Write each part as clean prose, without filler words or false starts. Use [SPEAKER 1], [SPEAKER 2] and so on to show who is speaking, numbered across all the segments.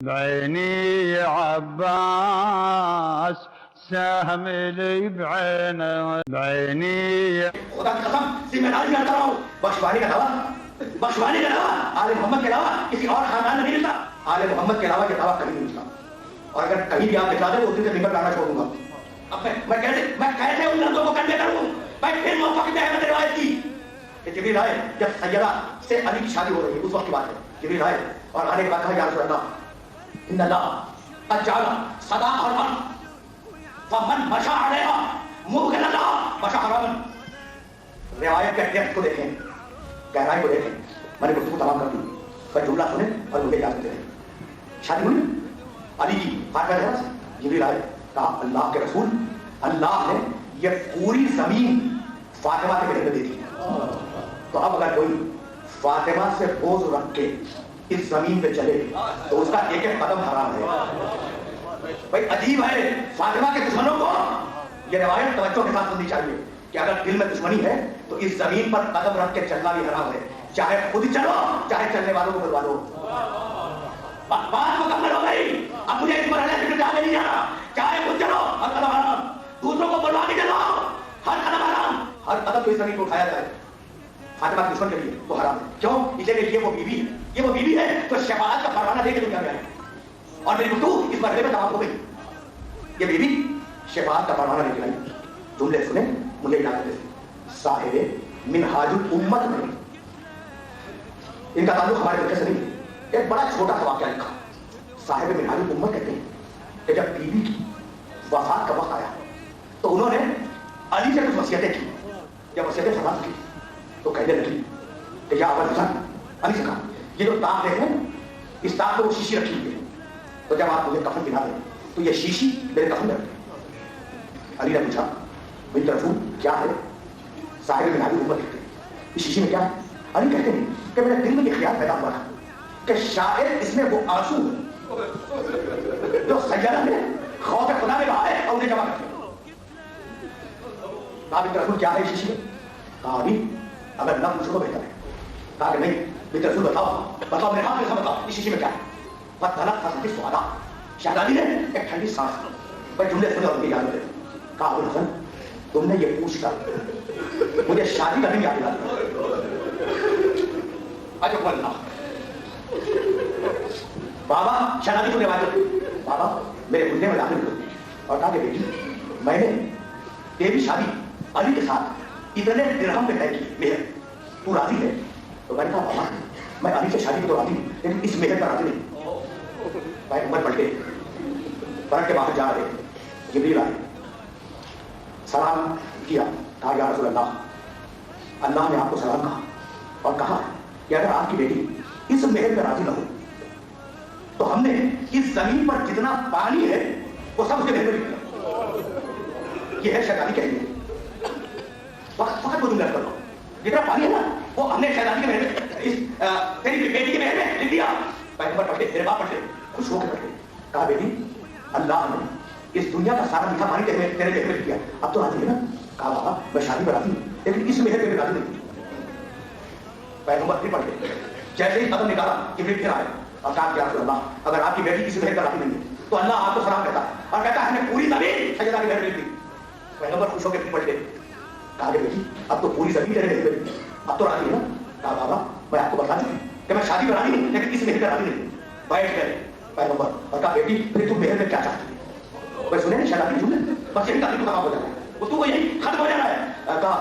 [SPEAKER 1] بعيني عباس سهم لي بعينه بعيني.
[SPEAKER 2] خدا کی قسم ذمہ داری کرتا رہا ہوں، بخشوانے کا دعویٰ آل محمد کے علاوہ کسی اور خاندان میں نہیں ملتا، آل محمد کے علاوہ یہ دعویٰ کبھی نہیں ملتا، اور اگر کہیں بھی آپ دکھا دیں تو اس دن سے ممبر لانا چھوڑ دوں گا۔ اب میں کیسے ان لفظوں کو کنوے کروں؟ میں پھر موقع کی احمد روایت کی کہ جبریل آئے جب سیدہ سے علی کی شادی ہو رہی ہے، اس وقت کی بات ہے، جبریل آئے اور آنے کے بعد کہا یا رسول اللہ ان اللہ قد جعل صدا حرما فمن مشى علیہا مبغضا لها مشى حراما۔ روایت کے ٹیکسٹ کو دیکھیں، گہرائی کو دیکھیں، میں نے گفتگو تمام کر دی، پر جملہ سنیں اور مجھے اجازت دیں۔ شادی ہوئی علی کی فاطمہ زہرا سے، جبریل آئے کہا اللہ کے رسول اللہ نے یہ پوری زمین فاطمہ کے بیٹے دے دی، تو اب اگر کوئی فاطمہ سے بوجھ رکھ کے اس زمین پہ چلے تو اس کا ایک ایک قدم حرام ہے۔ بھائی عجیب ہے، فاطمہ کے دشمنوں کو یہ روایت توجہ کے ساتھ سننی چاہیے کہ اگر دل میں دشمنی ہے تو اس زمین پر قدم رکھ کے چلنا بھی حرام ہے، چاہے خود چلو چاہے چلنے والوں کو بلوا دو۔ بات مکمل ہو گئی، اب مجھے اس مرحلے سے آگے نہیں جانا، چاہے خود چلو ہر قدم حرام، دوسروں کو بلوا کے چلو ہر قدم حرام، ہر قدم تو اس زمین کو اٹھایا جائے فاطمہ کے دشمن کے لیے تو حرام ہے۔ کیوں؟ اس لیے کہ یہ وہ بیوی ہے، یہ وہ بیوی ہے تو شفاعت کا پروانہ دے کے دنیا میں آئی، اور میری گفتگو اس مرحلے میں تمام ہو گئی۔ یہ بیوی شفاعت کا پروانہ لے کے آئی، جملے سنیں مجھے اجازت دیں۔ صاحب منہاج الامت میں ان کا تعلق ہمارے فقہ سے نہیں، ایک بڑا چھوٹا سا واقعہ لکھا۔ صاحب منہاج الامت کہتے ہیں کہ جب بیوی کی وفات کا وقت آیا تو انہوں نے علی سے کچھ وصیتیں کی، جب وصیتیں سماعت کی تو کہنے لگی کہ یا ابا الحسن، علی سے کہا یہ جو تاق دیکھ رہے ہیں اس تاق پہ وہ شیشی رکھی ہوئی ہے، تو جب آپ مجھے کفن دکھا دیں تو یہ شیشی میرے کفن میں رکھیں۔ علی نے پوچھا بنت رسول کیا ہے؟ صاحب منہاج الامت کہتے ہیں اس شیشی میں کیا ہے؟ علی کہتے ہیں کہ میرے دل میں یہ خیال پیدا ہوا تھا کہ شاید اس میں وہ آنسو ہے جو سیدہ نے خوف خدا میں بہائے اور انہیں جمع کر دیا۔ کہا بنت رسول کیا ہے اس شیشی میں؟ کہا علی اگر نہ پوچھو تو بہتر ہے۔ کہا کہ نہیں بنت رسول بتاؤ میرے ہاتھ میں بتاؤ اس شیشی میں کیا ہے؟ فطلت حسنتی سوادا، شہزادی نے ایک ٹھنڈی سانس لی، بھائی جملے سنے اور مجھے یاد رکھے۔ کہا ابو الحسن تم نے یہ پوچھ کر مجھے شادی کا دن یاد دلا دیا۔ عجب اللہ بابا شہزادی کو روایت بابا میرے گھٹنے میں داخل ہوئے اور کہا کہ بیٹی میں نے تیری شادی علی کے ساتھ اتنے درہم پہ طے کی مہر، تو راضی ہے؟ تو میں نے کہا بابا میں علی سے شادی کو تو راضی ہوں لیکن اس مہر پر راضی نہیں۔ پیغمبر پلٹے کے باہر جا رہے، جبریل آئے، سلام کیا، کہا یا رسول اللہ اللہ نے آپ کو سلام کہا اور کہا کہ اگر آپ کی بیٹی اس مہر پہ راضی نہ ہو تو ہم نے اس زمین پر جتنا پانی ہے وہ سب اس کے مہر پہ لکھ دیا۔ یہ ہے شہزادی کہیں گے فقط وہ جملہ کر لو، جتنا پانی ہے نا وہ ہم نے شہزادی کے مہر میں تیری بیٹی کے مہر میں لکھ دیا۔ پیغمبر پڑھتے، میرے باپ پڑھتے، خوش ہو کے پڑھتے، کہا بیٹی اللہ نے اس دنیا کا سارا میٹھا پانی تیرے مہر میں لکھ دیا، اب تو راضی ہے نا؟ کہا بابا میں شادی پر راضی ہوں لیکن اس مہر پہ بھی راضی نہیں۔ پیغمبر پھر پڑھتے، جیسے ہی قدم نکالا جبریل پھر آئے اور کہا کہ یا رسول اللہ اگر آپ کی بیٹی اس مہر پر راضی نہیں ہے تو اللہ آپ کو سلام کہتا ہے اور کہتا ہے ہم نے پوری زمین سیدہ کی مہر میں لکھ دی۔ پیغمبر خوش ہو کے پھر پڑھتے، کہا کہ بیٹی اب تو پوری زمین تیرے مہر میں لکھ دی، اب تو راضی ہے نا؟ کہا بابا میں آپ کو بتا چکی کہ میں شادی پر راضی نہیں لیکن اس مہر پر راضی نہیں۔ بیٹھ گئے پیغمبر اور کہا بیٹی پھر تم مہر میں کیا چاہتی ہے؟ بھائی سنیں شہزادی جملے بس یہی تعلیم کو تمام ہو جانا ہے، اس کو یہی ختم ہو جانا ہے۔ کہا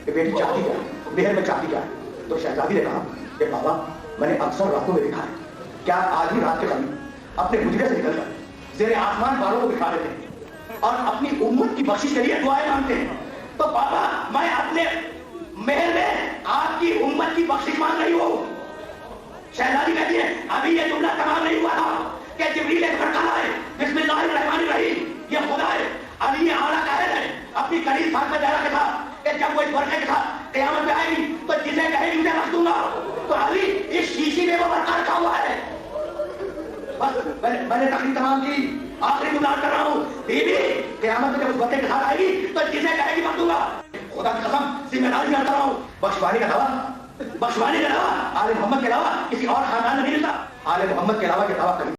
[SPEAKER 2] کہ بیٹی چاہتی کیا ہے؟ مہر میں چاہتی کیا ہے؟ تو شہزادی نے کہا کہ بابا میں نے اکثر راتوں میں دیکھا ہے کیا آدمی رات کے قریب اپنے گجرے سے نکل کر زیر آسمان بالوں کو بکھا دیتے ہیں اور اپنی امت کی بخشش کے لیے دعائیں مانگتے ہیں، تو بابا میں اپنے مہر میں آپ کی امت کی بخشش مانگ رہی ہوں۔ شہزادی کہتی ہے ابھی یہ جملہ تمام نہیں ہوا تھا کہ جبریل ایک بھڑکا لائے بسم اللہ الرحمن الرحیم، یہ خدا ہے علی اعلیٰ قاہر ہے اپنی قریب فاطمہ زہرا کے ساتھ کہ جب وہ اس برقعے کے ساتھ قیامت میں آئے گی تو جسے کہے گی مجھے رکھ دوں گا، تو علی اس شیشی میں وہ برقع رکھا ہوا ہے۔ بس میں نے تقریر تمام کی، آخری گزار کر رہا ہوں، بیوی قیامت میں جب اس برقعے کے ساتھ آئے گی تو جسے کہے گی رکھ دوں گا۔ خدا کی قسم ذمہ داری کرتا رہا ہوں، بخشوانے کا دعویٰ آل محمد کے علاوہ کسی اور خاندان میں نہیں ملتا، آل محمد کے علاوہ یہ دعویٰ کبھی